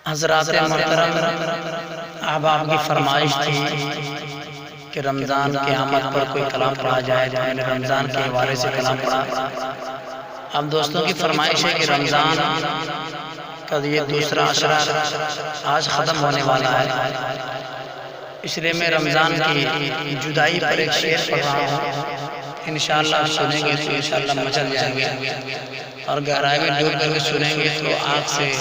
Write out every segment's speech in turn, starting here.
हज़रात मोहतरम, अब आपकी फरमाइश थी कि रमज़ान के आमद पर कोई कलाम पढ़ा जाए, तो मैंने रमज़ान के हवाले से कलाम पढ़ा। अब दोस्तों की फरमाइश है कि रमज़ान का ये दूसरा अशरा आज ख़त्म होने वाला है, इसलिए मैं रमज़ान की जुदाई पर एक शेर पढ़ रहा हूँ। इंशाअल्लाह आप सुनेंगे तो इंशाअल्लाह मचल जाएंगे, और गहराई में डूब करके सुनेंगे तो आँख से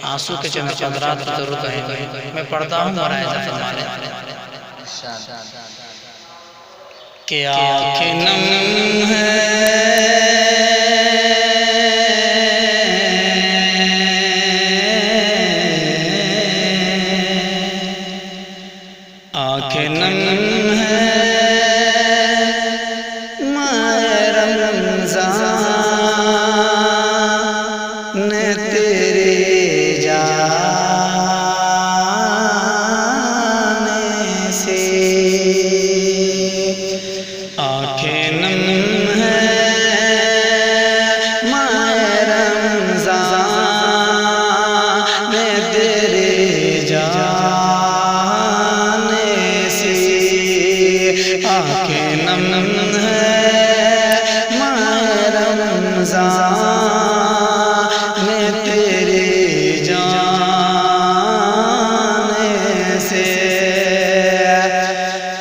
आंसू के चमकदरात जरूर कहेंगे। मैं पढ़ता हूँ मुलाहिज़ा फरमाने कि आँखें नम है आँखें नम है माए रमज़ान तेरे जाने से, आँखें नम है माए रमज़ान तेरे जाने से, आँखें नम है माए रमज़ान तेरे जाने से,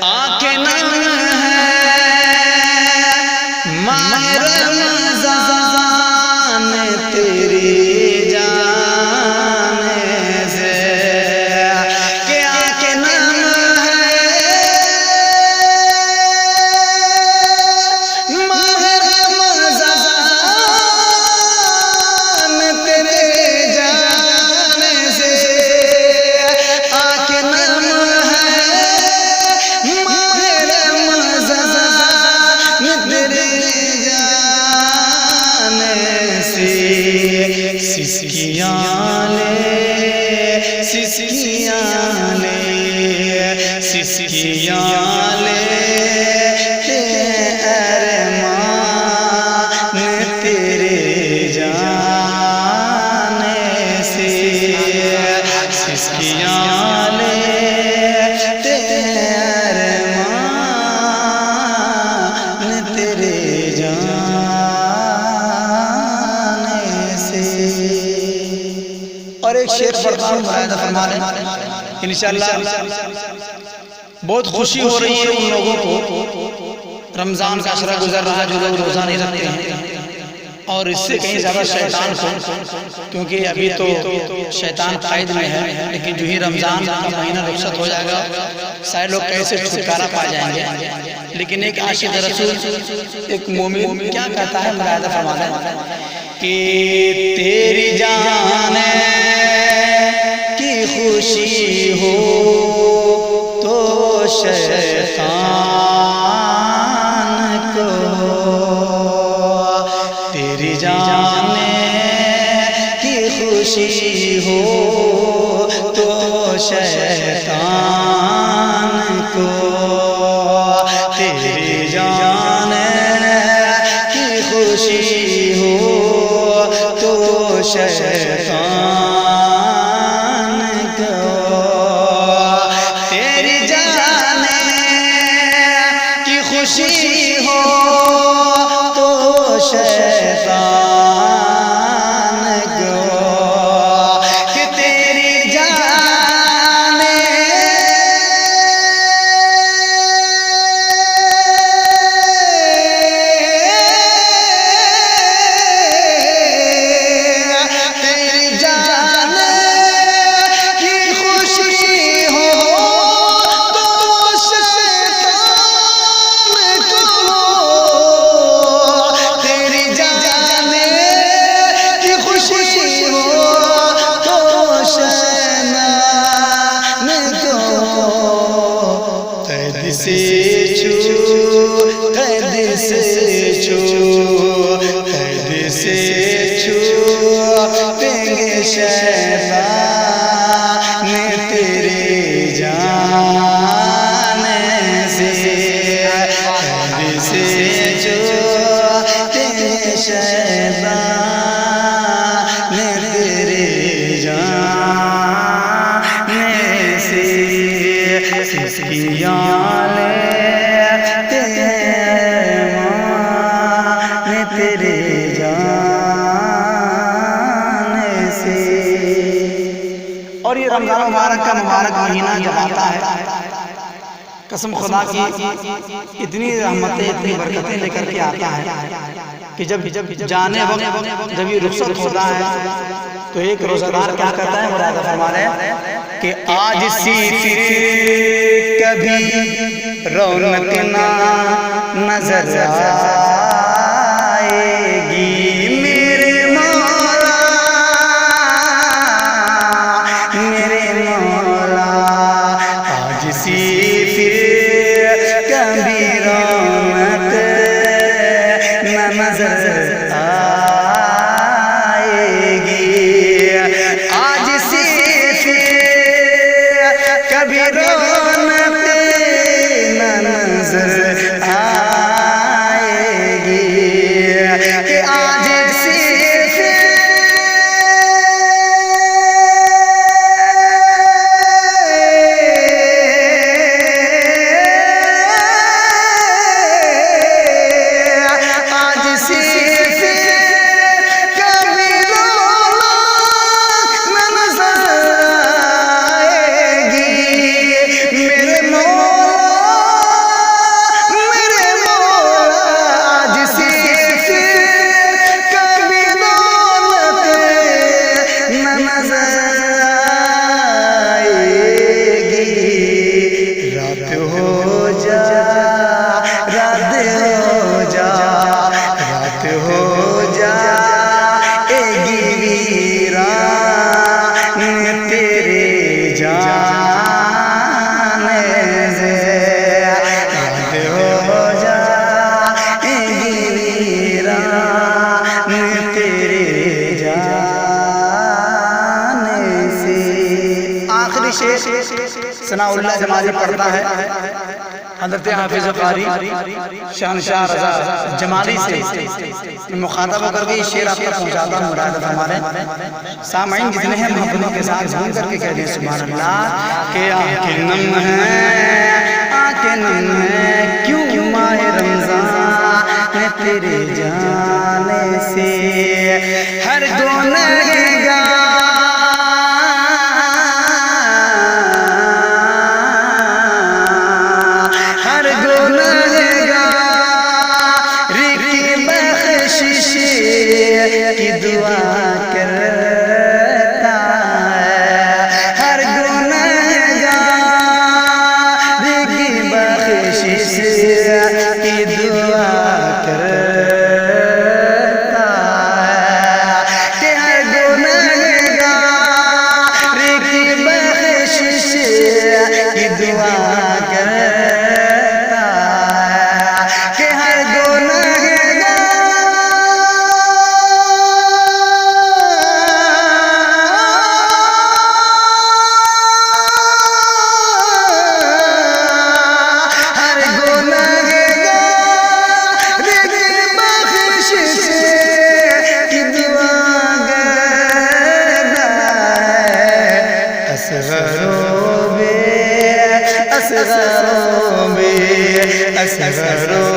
आँखें नम है माए रमज़ान तेरे जाने से, कि आँखें नम सिसकियाँ ले सिसकियाँ ले सिसकियाँ ले अरमान तेरे जाने से, सिसकियाँ ले अरमान तेरे जाने से। और एक शेर पढ़ता हूँ मुलाहिज़ा फरमाने। इंशाअल्लाह बहुत खुशी हो रही है उन लोगों को, रमज़ान का अशरा गुजर रहा है जो लोग रोज़ा नहीं रखते हैं, और इससे कहीं ज़्यादा शैतान को, क्योंकि अभी तो शैतान कायद में है, लेकिन जो ही रमज़ान का महीना रुखसत हो जाएगा सारे लोग कैसे छुटकारा पा जाएंगे। लेकिन एक आशिक़ रसूल, एक मोमिन क्या कहता है मुलाहिज़ा फरमाने कि तेरी जाने की खुशी हो तो शैतान को, तेरी जाने की खुशी हो तो शैतान को, तेरी जाने की खुशी हो तो शैतान को, तेरी जाने की खुशी हो तो शैतान को, कि तेरी जाने छुपेंगे शैतान तेरे जाने से, छुपेंगे शैतान तेरे जाने और ये रमजान मुबारक का मुबारक महीना जब आता है, कसम खुदा की इतनी रहमतें इतनी बरकतें लेकर के आता है कि जब जाने वक्त जब ये रुखसत होता है तो एक रोज़ादार क्या करता है, मुराद फरमा रहे हैं कि आज सी फिर कभी रौनक ना नजर आएगी मेरे मौला, मेरे मौला। आज सी फिर कभी रौनक ना नजर आएगी, आज सी फिर कभी रौनक ना नजर आएगी, कि आज सी सनाउल्लाह जमाली पढ़ता है हज़रत हाफिज़ कारी शहनशाह रज़ा जमाली से मुखातब होकर के शेर आप तक पहुँचाता हूँ। मुराद हमारे सामाइन जितने हैं मोहब्बतों के साथ झूम करके कह दें सुभान अल्लाह, के आंखें नम हैं, आंखें नम हैं क्यों माहे रमज़ान तेरे जाने से, हर गुनहगार की दुआ करता है, हर गुनहगार की बख्शिश की दुआ करता है, कि हर गुनहगार की बख्शिश की दुआ करता है, कि हर असगरो